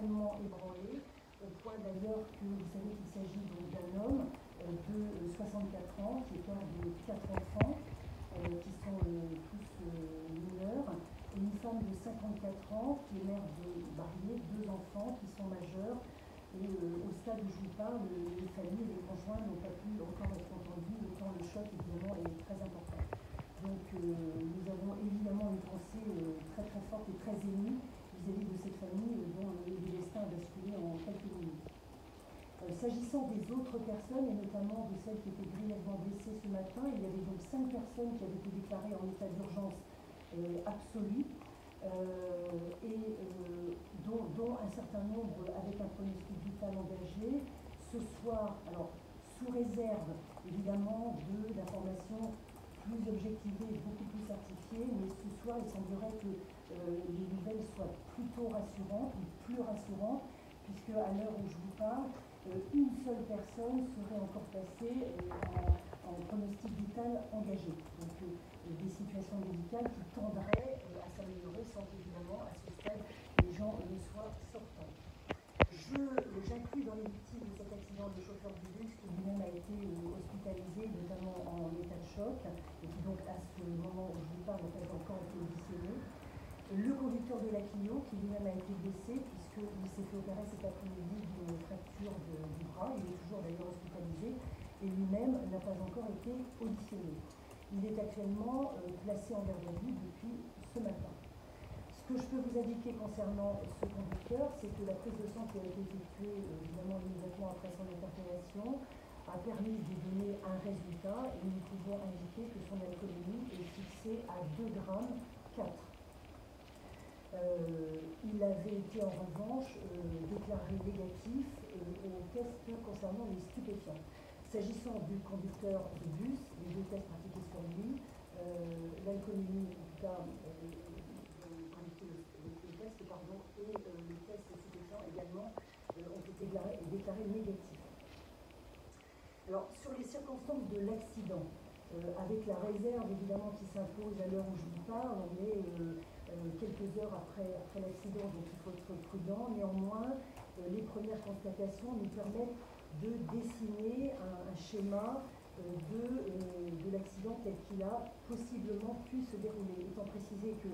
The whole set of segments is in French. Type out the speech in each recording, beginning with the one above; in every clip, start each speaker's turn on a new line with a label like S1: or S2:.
S1: totalement ébranlé, au point d'ailleurs que vous savez qu'il s'agit d'un homme de 64 ans, qui est père de 4 enfants, qui sont tous mineurs, et une femme de 54 ans, qui est mère de mariée, 2 enfants qui sont majeurs. Et au stade où je vous parle, les familles et les conjoints n'ont pas pu encore être entendus, autant le choc évidemment est très important. Donc nous avons évidemment une pensée très très forte et très émue vis-à-vis de cette famille dont le destin a basculé en quelques minutes. S'agissant des autres personnes, et notamment de celles qui étaient grièvement blessées ce matin, il y avait donc 5 personnes qui avaient été déclarées en état d'urgence absolue, dont un certain nombre avec un pronostic vital engagé. Ce soir, alors sous réserve évidemment d'informations plus objectivées, beaucoup plus certifiées, mais ce soir il semblerait que les nouvelles soient plutôt rassurantes, ou plus rassurantes, puisque à l'heure où je vous parle, une seule personne serait encore placée en pronostic vital engagé. Donc des situations médicales qui tendraient à s'améliorer sans qu'évidemment à ce stade les gens ne soient sortants. J'inclus dans les victimes de cet accident le chauffeur du bus qui lui-même a été hospitalisé, notamment en état de choc, et qui donc à ce moment où je vous parle n'a pas encore été auditionné. Le conducteur de la Clio qui lui-même a été blessé puisqu'il s'est fait opérer cet après-midi d'une fracture du bras, il est toujours d'ailleurs hospitalisé et lui-même n'a pas encore été auditionné. Il est actuellement placé en garde à vue depuis ce matin. Ce que je peux vous indiquer concernant ce conducteur, c'est que la prise de sang qui a été effectuée évidemment immédiatement après son interpellation a permis de donner un résultat et nous pouvons indiquer que son alcoolémie est fixée à 2,4 grammes. Il avait été en revanche déclaré négatif au test concernant les stupéfiants. S'agissant du conducteur de bus, les 2 tests pratiqués sur lui, l'alcoolémie, en tout cas, le test, pardon, et le test stupéfiant également ont été déclarés négatifs. Alors, sur les circonstances de l'accident, avec la réserve évidemment qui s'impose à l'heure où je vous parle, on est quelques heures après l'accident, donc il faut être prudent. Néanmoins, les premières constatations nous permettent de dessiner un schéma de l'accident tel qu'il a possiblement pu se dérouler. Étant précisé que,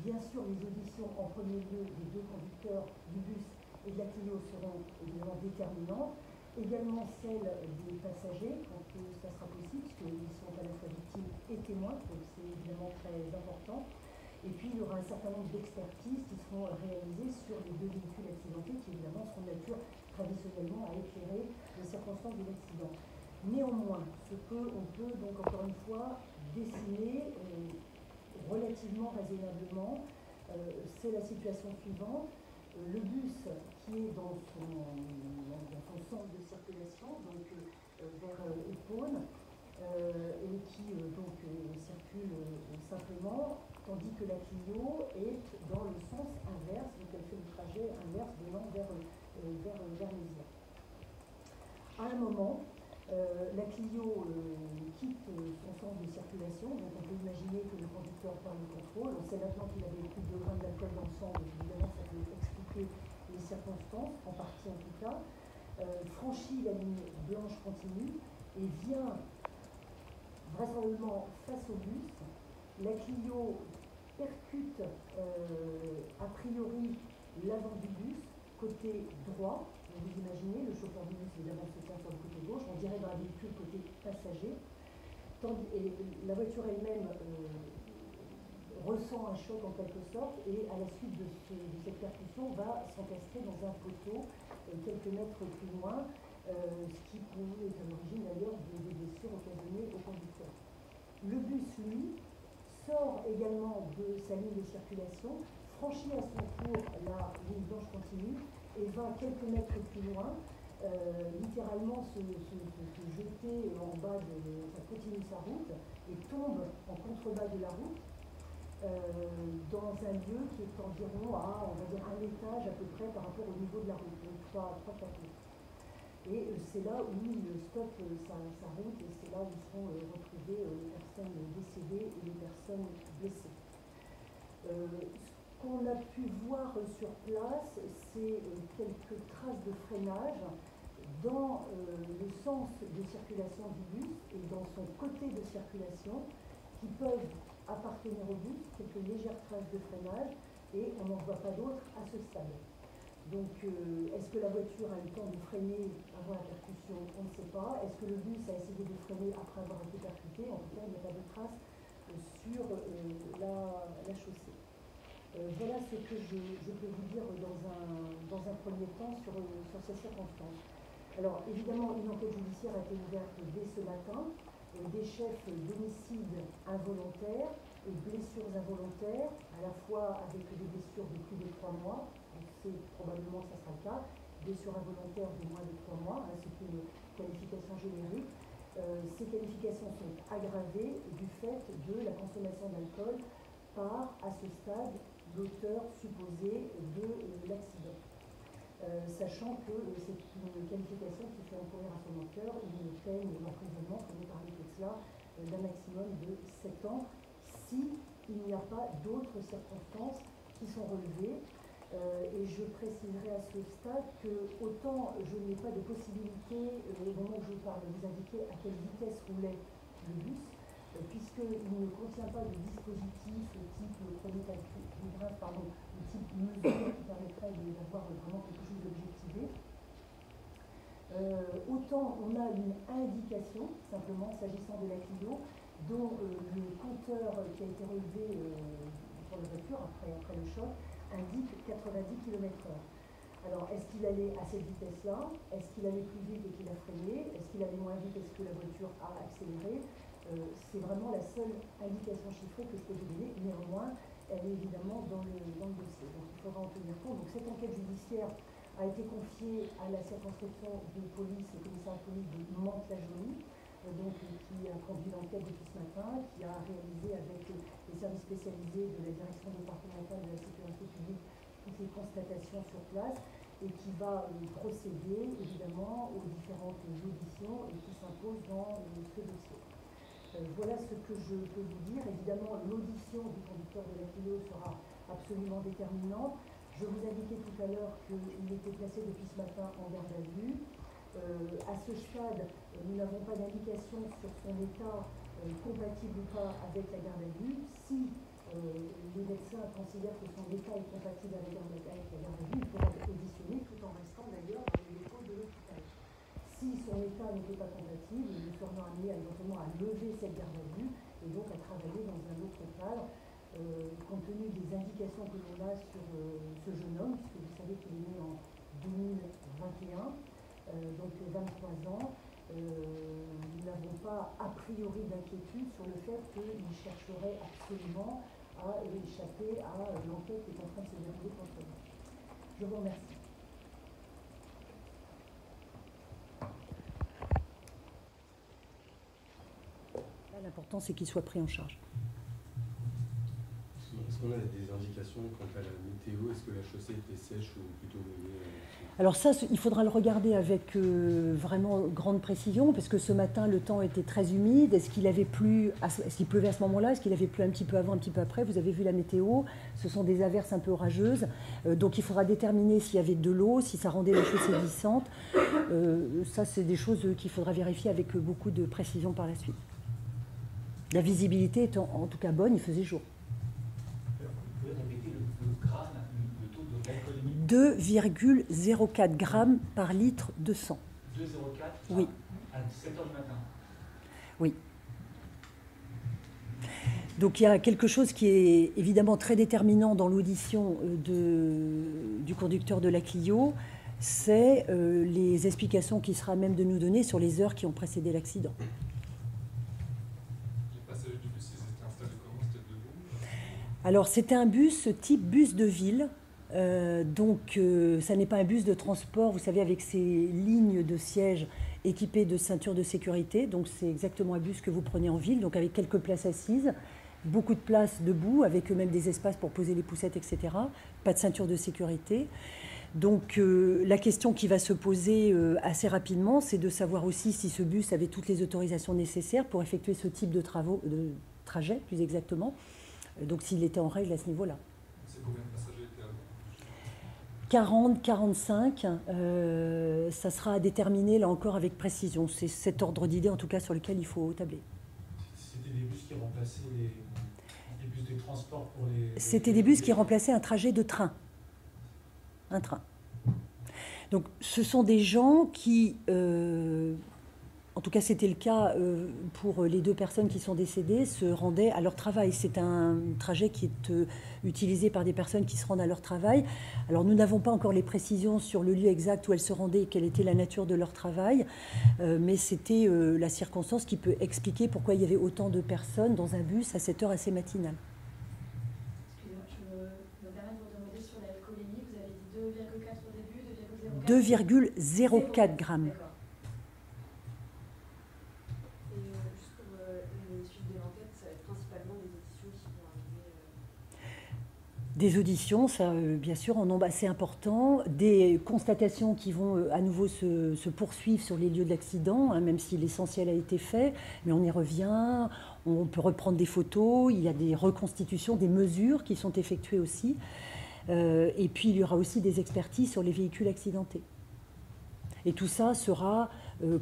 S1: bien sûr, les auditions en premier lieu des 2 conducteurs du bus et de la Clio seront évidemment déterminantes. Également celle des passagers, quand ça sera possible, puisqu'ils sont à la fois victimes et témoins, donc c'est évidemment très important. Et puis il y aura un certain nombre d'expertises qui seront réalisées sur les 2 véhicules accidentés, qui évidemment seront de nature traditionnellement à éclairer les circonstances de l'accident. Néanmoins, ce qu'on peut donc encore une fois dessiner relativement raisonnablement, c'est la situation suivante. Le bus qui est dans son sens de circulation, donc vers Epaune, et qui donc circule simplement, tandis que la Clio est dans le sens inverse, donc elle fait le trajet inverse venant vers Mézières. À un moment, la Clio quitte son sens de circulation, donc on peut imaginer que le conducteur perd le contrôle. On sait maintenant qu'il avait plus de 2 grammes d'alcool dans le sang, donc évidemment ça peut expliquer les circonstances, en partie en tout cas, franchit la ligne blanche continue et vient vraisemblablement face au bus. La Clio percute a priori l'avant du bus, côté droit. Vous imaginez, le chauffeur du bus évidemment se tient sur le côté gauche, on dirait dans un véhicule côté passager. Et la voiture elle-même ressent un choc en quelque sorte et à la suite de cette percussion va s'encastrer dans un poteau quelques mètres plus loin, ce qui est à l'origine d'ailleurs des blessures occasionnées au conducteur. Le bus, lui, sort également de sa ligne de circulation, franchit à son tour la ligne blanche continue et va quelques mètres plus loin, littéralement se jeter en bas continue sa route et tombe en contrebas de la route dans un lieu qui est environ à, on va dire, un étage à peu près par rapport au niveau de la route, donc 3-4 mètres. Et c'est là où il stoppe sa route et c'est là où seront retrouvées les personnes décédées et les personnes blessées. qu'on a pu voir sur place, c'est quelques traces de freinage dans le sens de circulation du bus et dans son côté de circulation qui peuvent appartenir au bus, quelques légères traces de freinage, et on n'en voit pas d'autres à ce stade. Donc, est-ce que la voiture a eu le temps de freiner avant la percussion? On ne sait pas. Est-ce que le bus a essayé de freiner après avoir été percuté? En tout cas, il n'y a pas de traces sur la chaussée. Voilà ce que je peux vous dire dans un premier temps sur ces circonstances. Alors, évidemment, une enquête judiciaire a été ouverte dès ce matin. Des chefs d'homicide involontaire et blessures involontaires, à la fois avec des blessures de plus de 3 mois, on sait probablement que ça sera le cas, blessures involontaires de moins de 3 mois, hein, c'est une qualification générique. Ces qualifications sont aggravées du fait de la consommation d'alcool par, à ce stade, l'auteur supposé de l'accident. Sachant que c'est une qualification qui fait encourir à son auteur une peine d'emprisonnement, comme vous parlez de cela, d'un maximum de 7 ans, s'il n'y a pas d'autres circonstances qui sont relevées. Et je préciserai à ce stade que autant je n'ai pas de possibilité, au moment où je vous parle, de vous indiquer à quelle vitesse roulait le bus, puisqu'il ne contient pas de dispositif type chronographe, de type mesure qui permettrait d'avoir vraiment quelque chose d'objectivé. Autant on a une indication, simplement s'agissant de la Clio, dont le compteur qui a été relevé pour la voiture après le choc indique 90 km/h. Alors, est-ce qu'il allait à cette vitesse-là? Est-ce qu'il allait plus vite et qu'il a freiné? Est-ce qu'il allait moins vite? Est-ce que la voiture a accéléré? C'est vraiment la seule indication chiffrée que je peux vous donner. Néanmoins, elle est évidemment dans le dossier. Donc, il faudra en tenir compte. Donc, cette enquête judiciaire a été confiée à la circonscription de police, le commissariat de police de Mantes-la-Jolie, qui a conduit l'enquête depuis ce matin, qui a réalisé avec les services spécialisés de la direction départementale de la sécurité publique toutes les constatations sur place et qui va procéder évidemment aux différentes auditions et qui s'imposent dans ce dossier. Voilà ce que je peux vous dire. Évidemment, l'audition du conducteur de la Clio sera absolument déterminante. Je vous indiquais tout à l'heure qu'il était placé depuis ce matin en garde à vue. À ce stade, nous n'avons pas d'indication sur son état compatible ou pas avec la garde à vue. Si les médecins considèrent que son état est compatible avec la garde à vue, il pourra être auditionné tout en restant d'ailleurs dans les locaux de l'hôpital. Si son état n'était pas compatible, nous serions amenés éventuellement à lever cette garde à vue et donc à travailler dans un autre cadre, compte tenu des indications que l'on a sur ce jeune homme, puisque vous savez qu'il est né en 2021, donc 23 ans. Nous n'avons pas a priori d'inquiétude sur le fait qu'il chercherait absolument à échapper à l'enquête qui est en train de se dérouler contre lui. Je vous remercie. L'important, c'est qu'il soit pris en charge.
S2: Est-ce qu'on a des indications quant à la météo? Est-ce que la chaussée était sèche ou plutôt mouillée?
S1: Alors ça, il faudra le regarder avec vraiment grande précision, parce que ce matin, le temps était très humide. Est-ce qu'il avait plu? Est-ce qu'il pleuvait à ce moment-là? Est-ce qu'il avait plu un petit peu avant, un petit peu après? Vous avez vu la météo. Ce sont des averses un peu orageuses. Donc il faudra déterminer s'il y avait de l'eau, si ça rendait la chaussée glissante. Ça, c'est des choses qu'il faudra vérifier avec beaucoup de précision par la suite. La visibilité étant en tout cas bonne, il faisait jour.
S3: Vous pouvez répéter le gramme, le taux de l'alcoolémie?
S1: 2,04 grammes par litre de sang.
S3: 2,04
S1: Oui.
S3: À 7 h du matin.
S1: Oui. Donc il y a quelque chose qui est évidemment très déterminant dans l'audition du conducteur de la Clio, c'est les explications qu'il sera à même de nous donner sur les heures qui ont précédé l'accident. Alors, c'était un bus type bus de ville, donc ça n'est pas un bus de transport, vous savez, avec ces lignes de sièges équipées de ceintures de sécurité. Donc, c'est exactement un bus que vous prenez en ville, donc avec quelques places assises, beaucoup de places debout, avec eux-mêmes des espaces pour poser les poussettes, etc. Pas de ceinture de sécurité. Donc, la question qui va se poser assez rapidement, c'est de savoir aussi si ce bus avait toutes les autorisations nécessaires pour effectuer ce type de trajet, plus exactement. Donc, s'il était en règle à ce niveau-là.
S4: C'est combien de passagers étaient avant ?
S1: 40, 45, ça sera à déterminer là encore avec précision. C'est cet ordre d'idée en tout cas sur lequel il faut tabler.
S3: C'était des bus qui remplaçaient les bus de transport pour les...
S1: C'était des bus qui remplaçaient un trajet de train. Un train. Donc ce sont des gens qui, en tout cas c'était le cas pour les 2 personnes qui sont décédées, se rendaient à leur travail. C'est un trajet qui est utilisé par des personnes qui se rendent à leur travail. Alors nous n'avons pas encore les précisions sur le lieu exact où elles se rendaient et quelle était la nature de leur travail, mais c'était la circonstance qui peut expliquer pourquoi il y avait autant de personnes dans un bus à cette heure assez matinale.
S5: Excusez-moi, je me permets de vous demander sur l'alcoolémie. Vous avez dit 2,4 au début,
S1: 2,04 grammes.
S5: D'accord. Et juste pour le suite de l'enquête, ça va être principalement des auditions qui vont arriver.
S1: Des auditions, ça, bien sûr, en nombre assez important. Des constatations qui vont à nouveau se poursuivre sur les lieux de l'accident, hein, même si l'essentiel a été fait. Mais on y revient, on peut reprendre des photos, il y a des reconstitutions, des mesures qui sont effectuées aussi. Et puis, il y aura aussi des expertises sur les véhicules accidentés. Et tout ça sera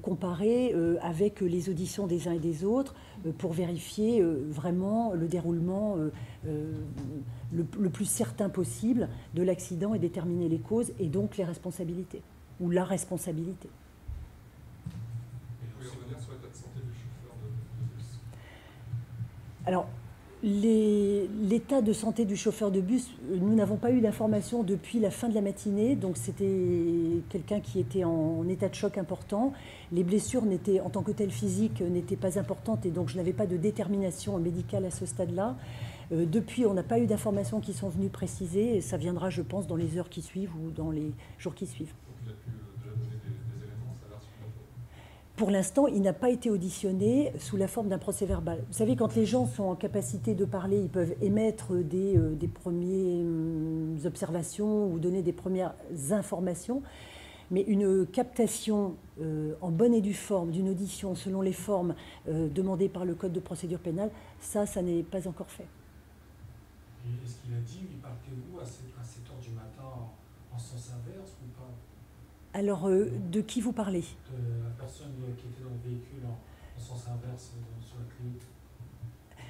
S1: comparé avec les auditions des uns et des autres pour vérifier vraiment le déroulement le plus certain possible de l'accident et déterminer les causes et donc les responsabilités, ou la responsabilité.
S4: Et vous pouvez revenir sur l'état de santé du chauffeur de bus ?
S1: Alors, l'état de santé du chauffeur de bus, nous n'avons pas eu d'informations depuis la fin de la matinée, donc c'était quelqu'un qui était en état de choc important. Les blessures en tant que telles physiques n'étaient pas importantes et donc je n'avais pas de détermination médicale à ce stade-là. Depuis, on n'a pas eu d'informations qui sont venues préciser et ça viendra, je pense, dans les heures qui suivent ou dans les jours qui suivent.
S4: Donc il a pu déjà donner des éléments, ça a l'air super.
S1: Pour l'instant, il n'a pas été auditionné sous la forme d'un procès-verbal. Vous savez, quand les gens sont en capacité de parler, ils peuvent émettre des premières observations ou donner des premières informations. Mais une captation en bonne et due forme d'une audition selon les formes demandées par le Code de procédure pénale, ça n'est pas encore fait.
S3: Et est-ce qu'il a dit, il partait où à 7 heures du matin en sens inverse ou pas?
S1: Alors, de qui vous parlez?
S3: De la personne qui était dans le véhicule en sens inverse sur la clinique.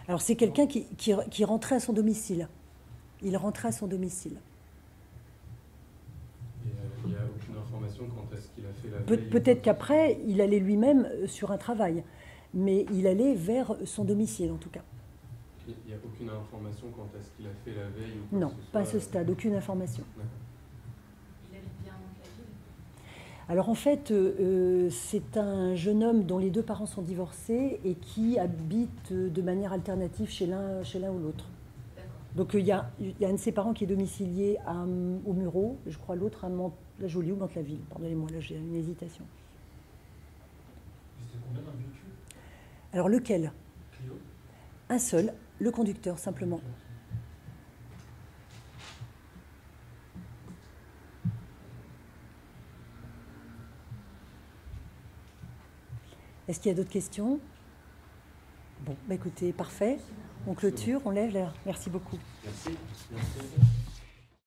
S1: Alors, c'est quelqu'un qui rentrait à son domicile. Il rentrait à son domicile.
S2: Il n'y a aucune information quant à ce qu'il a fait la veille.
S1: Peut-être qu'après, il allait lui-même sur un travail. Mais il allait vers son domicile, en tout cas.
S2: Il n'y a aucune information quant à ce qu'il a fait la veille ou quoi
S1: Non,
S2: que ce soit,
S1: pas à ce stade, aucune information.
S2: D'accord.
S5: Il habite bien dans la ville.
S1: Alors en fait, c'est un jeune homme dont les 2 parents sont divorcés et qui habite de manière alternative chez l'un ou l'autre.
S5: D'accord.
S1: Donc il y a un de ses parents qui est domicilié au Mureau, je crois l'autre à Mantes-la-Jolie ou Mantes-la-Ville. Pardonnez-moi, là j'ai une hésitation.
S3: C'était combien dans le véhicule?
S1: Alors lequel?
S3: Clio?
S1: Un seul, le conducteur simplement. Est-ce qu'il y a d'autres questions? Bon, bah écoutez, parfait. On clôture, on lève l'air. Merci beaucoup.
S2: Merci. Merci.